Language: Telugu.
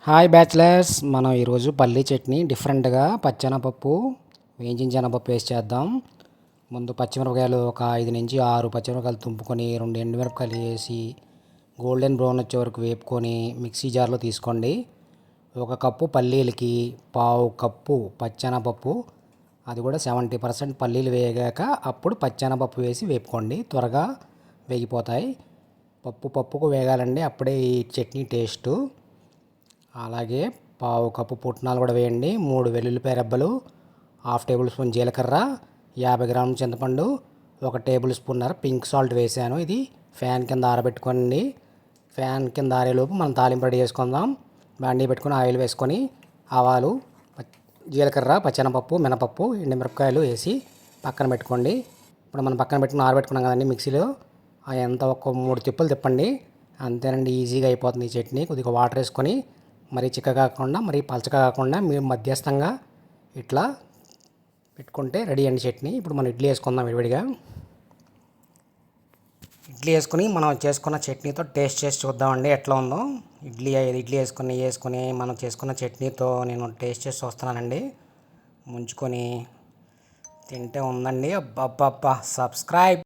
హాయ్ బ్యాచిలర్స్, మనం ఈరోజు పల్లీ చట్నీ డిఫరెంట్గా పచ్చెనపప్పు వేయించిన శనగపప్పు వేసి చేద్దాం. ముందు పచ్చిమిరపకాయలు ఒక 5 నుంచి 6 పచ్చిమిరపకాయలు తుంపుకొని 2 ఎండుమిరపకాయలు వేసి గోల్డెన్ బ్రౌన్ వచ్చే వరకు వేపుకొని మిక్సీ జార్లో తీసుకోండి. 1 కప్పు పల్లీలకి 1/2 కప్పు పచ్చెనపప్పు, అది కూడా 70% పల్లీలు వేగాక అప్పుడు పచ్చెనపప్పు వేసి వేపుకోండి, త్వరగా వేగిపోతాయి. పప్పుకు వేగాలండి, అప్పుడే ఈ చట్నీ టేస్టు. అలాగే 1/2 కప్పు పుట్నాలు కూడా వేయండి, 3 వెల్లుల్లిపాయ రెబ్బలు, 1/2 టేబుల్ స్పూన్ జీలకర్ర, 50 గ్రాముల చింతపండు, 1 టేబుల్ స్పూన్నర పింక్ సాల్ట్ వేసాను. ఇది ఫ్యాన్ కింద ఆరబెట్టుకోండి. ఫ్యాన్ కింద ఆరేలోపు మనం తాలింపు రెడీ చేసుకుందాం. బాండీ పెట్టుకొని ఆయిల్ వేసుకొని ఆవాలు, జీలకర్ర, పచ్చెనపప్పు, మినపప్పు, ఎండుమిరపకాయలు వేసి పక్కన పెట్టుకోండి. ఇప్పుడు మనం పక్కన పెట్టుకుని ఆరబెట్టుకున్నాం కదండి మిక్సీలో, ఎంత ఒక 3 తిప్పులు తిప్పండి, అంతేనండి. ఈజీగా అయిపోతుంది ఈ చట్నీ. కొద్దిగా వాటర్ వేసుకొని మరీ చిక్కగా కాకుండా మరీ పలచగా కాకుండా మీరు మధ్యస్థంగా ఇట్లా పెట్టుకుంటే రెడీ అండి చట్నీ. ఇప్పుడు మనం ఇడ్లీ వేసుకుందాం విడివిడిగా. ఇడ్లీ వేసుకొని మనం చేసుకున్న చట్నీతో టేస్ట్ చేసి చూద్దామండి ఎట్లా ఉందో. ఇడ్లీ వేసుకొని మనం చేసుకున్న చట్నీతో నేను టేస్ట్ చేసి చూస్తున్నానండి. ముంచుకొని తింటే ఉందండి. అబ్బబ్బబ్బా! సబ్స్క్రైబ్.